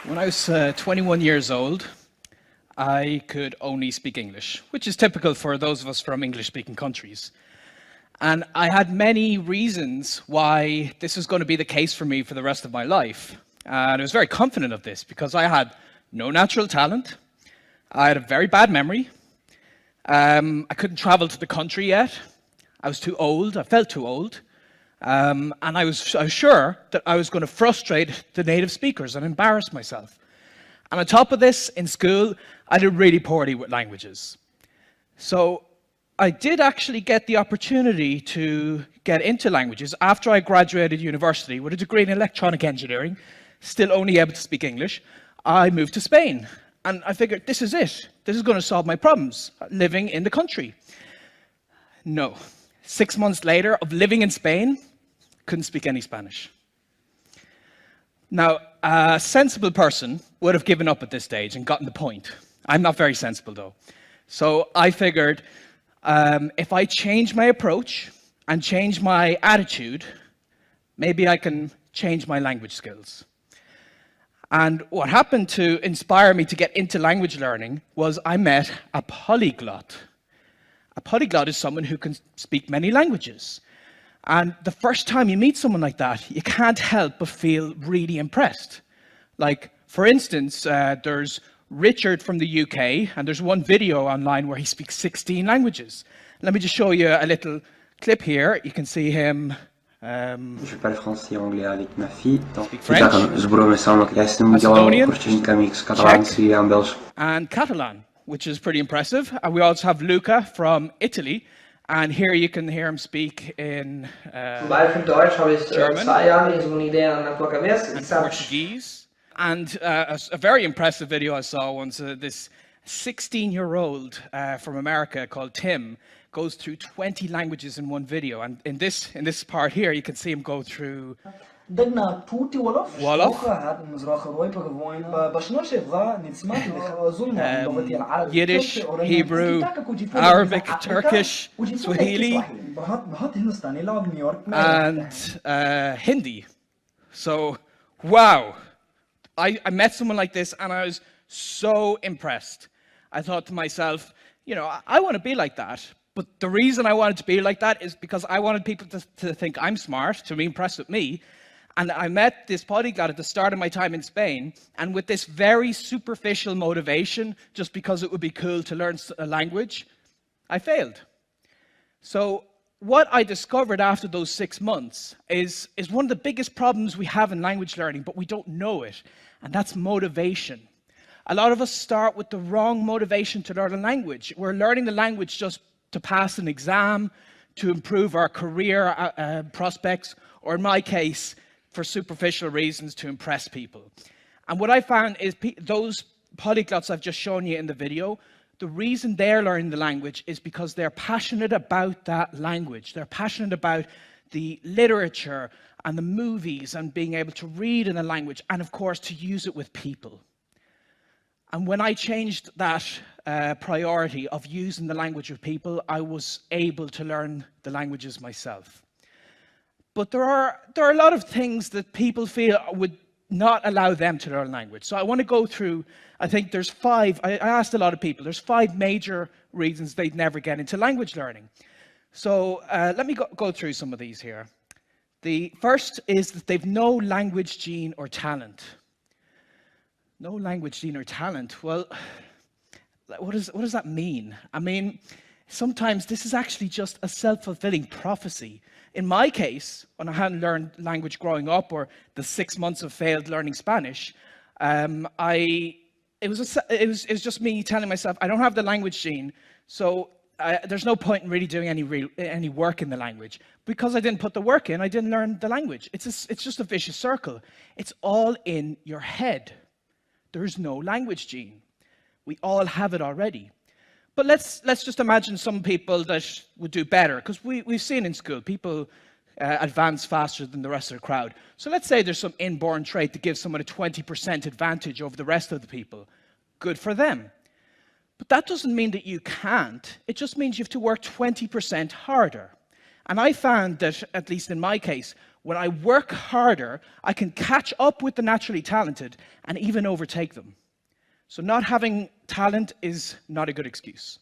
When I was 21 years old, I could only speak English, which is typical for those of us from English-speaking countries. And I had many reasons why this was going to be the case for me for the rest of my life. And I was very confident of this because I had no natural talent, I had a very bad memory, I couldn't travel to the country yet, I was too old, I felt too old, and I was sure that I was going to frustrate the native speakers and embarrass myself. And on top of this, in school, I did really poorly with languages. So I did actually get the opportunity to get into languages after I graduated university with a degree in electronic engineering, still only able to speak English. I moved to Spain, and I figured this is it. This is going to solve my problems, living in the country. No. 6 months later of living in Spain, couldn't speak any Spanish. Now, a sensible person would have given up at this stage and gotten the point. I'm not very sensible, though. So I figured if I change my approach and change my attitude, maybe I can change my language skills. And what happened to inspire me to get into language learning was I met a polyglot. A polyglot is someone who can speak many languages. And the first time you meet someone like that, you can't help but feel really impressed. Like, for instance, there's Richard from the UK, and there's one video online where he speaks 16 languages. Let me just show you a little clip here. You can see him. Je parle français et anglais avec ma fille. French, Macedonian, Czech, and Catalan, which is pretty impressive. And we also have Luca from Italy. And here you can hear him speak in German and Portuguese. And a very impressive video I saw once, this 16-year-old from America called Tim goes through 20 languages in one video. And in this part here, you can see him go through Wolof, Yiddish, Hebrew, Arabic, Turkish, Swahili, and Hindi. So, wow. I met someone like this and I was so impressed. I thought to myself, you know, I want to be like that. But the reason I wanted to be like that is because I wanted people to think I'm smart, to be impressed with me. And I met this polyglot at the start of my time in Spain, and with this very superficial motivation, just because it would be cool to learn a language, I failed. So what I discovered after those 6 months is one of the biggest problems we have in language learning, but we don't know it, and that's motivation. A lot of us start with the wrong motivation to learn a language. We're learning the language just to pass an exam, to improve our career prospects, or in my case, for superficial reasons to impress people. And what I found is those polyglots I've just shown you in the video, the reason they're learning the language is because they're passionate about that language. They're passionate about the literature and the movies and being able to read in the language and, of course, to use it with people. And when I changed that priority of using the language with people, I was able to learn the languages myself. But there are a lot of things that people feel would not allow them to learn language. So I want to go through, I think there's 5, I asked a lot of people, there's 5 major reasons they'd never get into language learning. So let me go through some of these here. The first is that they've no language gene or talent. No language gene or talent. Well, what does that mean? I mean, sometimes this is actually just a self-fulfilling prophecy. In my case, when I hadn't learned language growing up, or the 6 months of failed learning Spanish, it was just me telling myself, I don't have the language gene, so there's no point in really doing any work in the language. Because I didn't put the work in, I didn't learn the language. It's just a vicious circle. It's all in your head. There's no language gene. We all have it already. But let's just imagine some people that would do better, because we've seen in school people advance faster than the rest of the crowd. So let's say there's some inborn trait that gives someone a 20% advantage over the rest of the people. Good for them. But that doesn't mean that you can't. It just means you have to work 20% harder. And I found that, at least in my case, When I work harder, I can catch up with the naturally talented and even overtake them. So not having talent is not a good excuse.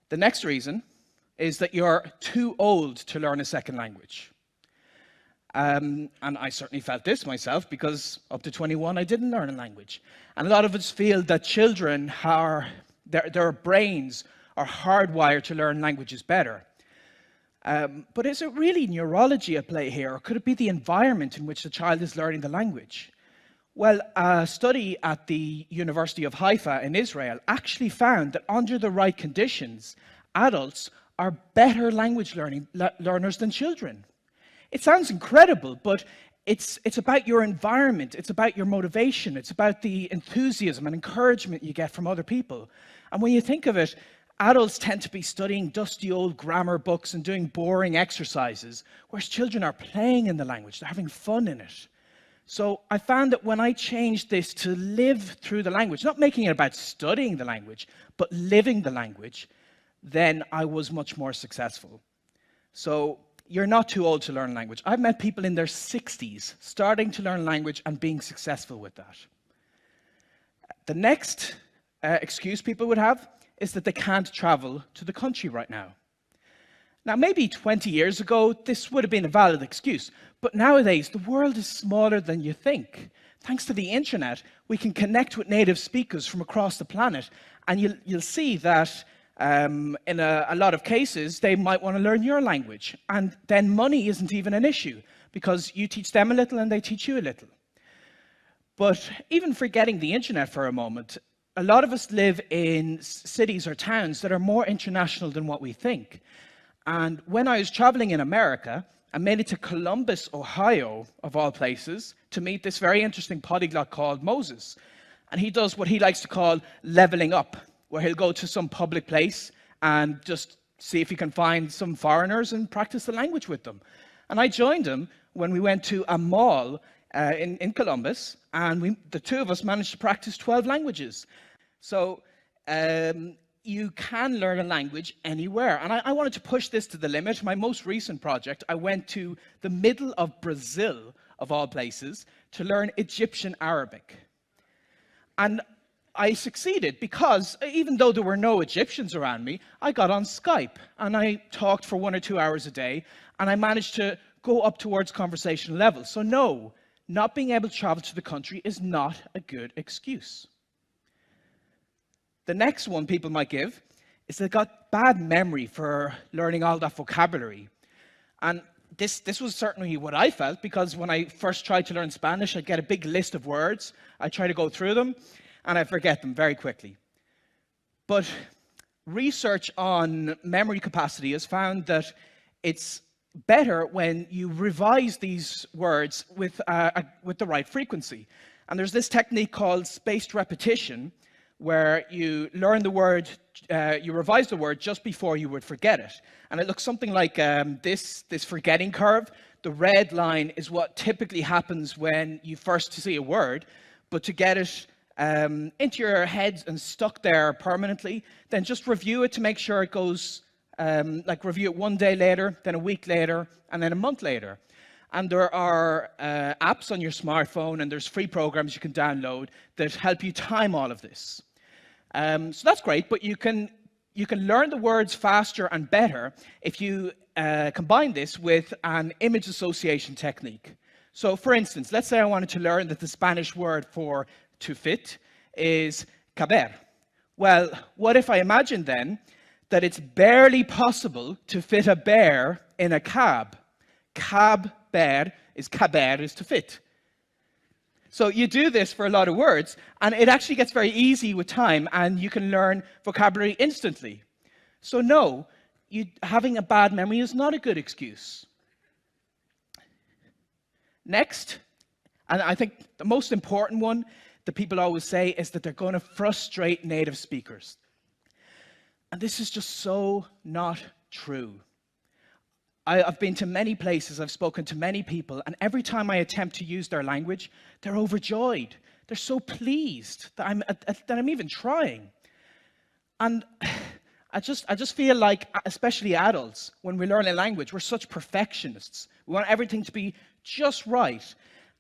The next reason is that you're too old to learn a second language. And I certainly felt this myself, because up to 21 I didn't learn a language. And a lot of us feel that children their brains are hardwired to learn languages better. But is it really neurology at play here, or could it be the environment in which the child is learning the language? Well, a study at the University of Haifa in Israel actually found that under the right conditions, adults are better language learners than children. It sounds incredible, but it's about your environment, it's about your motivation, it's about the enthusiasm and encouragement you get from other people. And when you think of it, adults tend to be studying dusty old grammar books and doing boring exercises, whereas children are playing in the language, they're having fun in it. So I found that when I changed this to live through the language, not making it about studying the language, but living the language, then I was much more successful. So you're not too old to learn language. I've met people in their 60s starting to learn language and being successful with that. The next excuse people would have is that they can't travel to the country right now. Now, maybe 20 years ago, this would have been a valid excuse, but nowadays, the world is smaller than you think. Thanks to the internet, we can connect with native speakers from across the planet, and you'll see that in a lot of cases, they might want to learn your language, and then money isn't even an issue, because you teach them a little and they teach you a little. But even forgetting the internet for a moment, a lot of us live in cities or towns that are more international than what we think. And when I was traveling in America, I made it to Columbus, Ohio, of all places, to meet this very interesting polyglot called Moses. And he does what he likes to call leveling up, where he'll go to some public place and just see if he can find some foreigners and practice the language with them. And I joined him when we went to a mall in Columbus, and the two of us managed to practice 12 languages. So you can learn a language anywhere. And I wanted to push this to the limit. My most recent project, I went to the middle of Brazil, of all places, to learn Egyptian Arabic. And I succeeded because even though there were no Egyptians around me, I got on Skype and I talked for 1 or 2 hours a day, and I managed to go up towards conversational level. So no, not being able to travel to the country is not a good excuse. The next one people might give is they've got bad memory for learning all that vocabulary. And this was certainly what I felt, because when I first tried to learn Spanish, I'd get a big list of words, I'd try to go through them, and I'd forget them very quickly. But research on memory capacity has found that it's better when you revise these words with the right frequency. And there's this technique called spaced repetition, where you learn the word, you revise the word just before you would forget it. And it looks something like this forgetting curve. The red line is what typically happens when you first see a word, but to get it into your head and stuck there permanently, then just review it to make sure it goes, like review it 1 day later, then a week later, and then a month later. And there are apps on your smartphone, and there's free programs you can download that help you time all of this. So that's great, but you can learn the words faster and better if you combine this with an image association technique. So for instance, let's say I wanted to learn that the Spanish word for to fit is caber. Well, what if I imagine then that it's barely possible to fit a bear in a cab? Caber is to fit. So you do this for a lot of words, and it actually gets very easy with time, and you can learn vocabulary instantly. So no, having a bad memory is not a good excuse. Next, and I think the most important one that people always say is that they're going to frustrate native speakers. And this is just so not true. I've been to many places, I've spoken to many people, and every time I attempt to use their language, they're overjoyed. They're so pleased that I'm even trying. And I just feel like, especially adults, when we learn a language, we're such perfectionists. We want everything to be just right.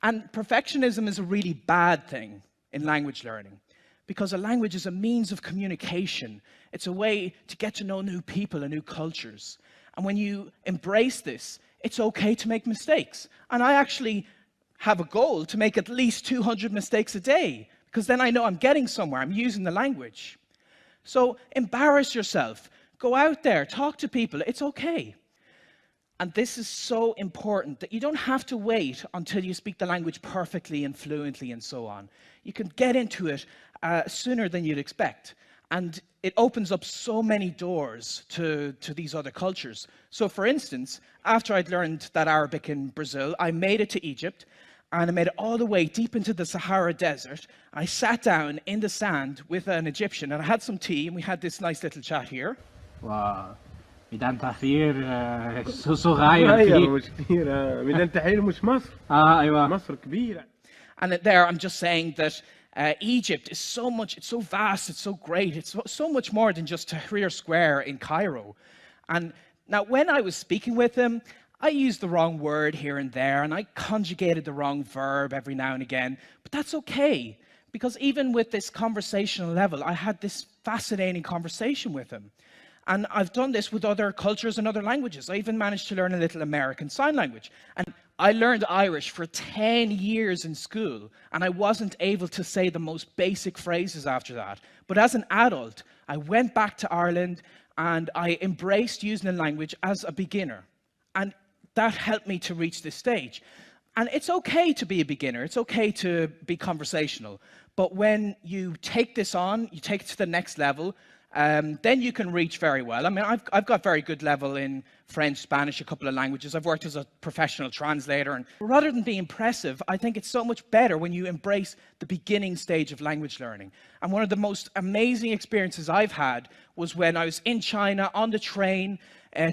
And perfectionism is a really bad thing in language learning, because a language is a means of communication. It's a way to get to know new people and new cultures. And when you embrace this, it's okay to make mistakes. And I actually have a goal to make at least 200 mistakes a day, because then I know I'm getting somewhere, I'm using the language. So embarrass yourself, go out there, talk to people, it's okay. And this is so important that you don't have to wait until you speak the language perfectly and fluently and so on. You can get into it sooner than you'd expect. And it opens up so many doors to these other cultures. So for instance, after I'd learned that Arabic in Brazil, I made it to Egypt, and I made it all the way deep into the Sahara Desert. I sat down in the sand with an Egyptian, and I had some tea, and we had this nice little chat here. واو ميدان تحرير صغير صغير مش كبير ميدان تحرير مش مصر ايوه مصر كبيرة. And there I'm just saying that Egypt is so much, it's so vast, it's so great, it's so much more than just Tahrir Square in Cairo. And now when I was speaking with him, I used the wrong word here and there, and I conjugated the wrong verb every now and again, but that's okay, because even with this conversational level, I had this fascinating conversation with him. And I've done this with other cultures and other languages. I even managed to learn a little American Sign Language. And I learned Irish for 10 years in school, and I wasn't able to say the most basic phrases after that. But as an adult, I went back to Ireland, and I embraced using the language as a beginner. And that helped me to reach this stage. And it's okay to be a beginner, it's okay to be conversational, but when you take this on, you take it to the next level, then you can reach very well. I mean, I've got very good level in French, Spanish, a couple of languages. I've worked as a professional translator, and rather than be impressive, I think it's so much better when you embrace the beginning stage of language learning. And one of the most amazing experiences I've had was when I was in China on the train,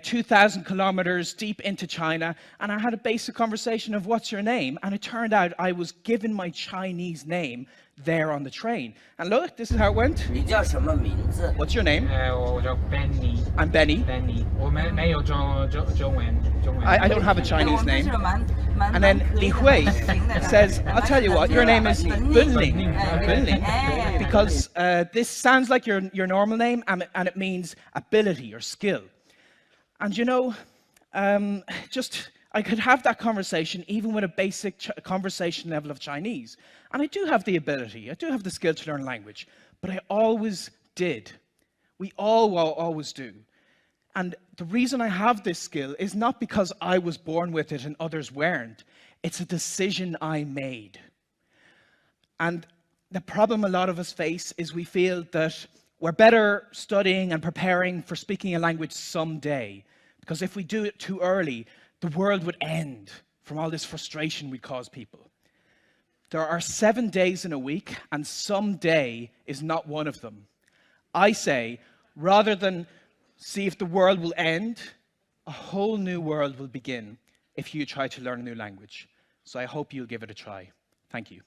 2,000 kilometers deep into China, and I had a basic conversation of what's your name, and it turned out I was given my Chinese name there on the train. And look, this is how it went. 你叫什么名字？ What's your name? 我叫 Benny I'm Benny. Benny 我没有中文 I don't have a Chinese 我们 name. 是蛮 And then 可以 Li 的 Hui 蛮行的 says, I'll tell you what, your name is Bunling. Bunling. Eh, Because this sounds like your normal name, and it means ability or skill. And you know, I could have that conversation even with a basic conversation level of Chinese. And I do have the ability, I do have the skill to learn language, but I always did. We all always do. And the reason I have this skill is not because I was born with it and others weren't. It's a decision I made. And the problem a lot of us face is we feel that we're better studying and preparing for speaking a language someday, because if we do it too early, the world would end from all this frustration we cause people. There are 7 days in a week, and some day is not one of them. I say, rather than see if the world will end, a whole new world will begin if you try to learn a new language. So I hope you'll give it a try. Thank you.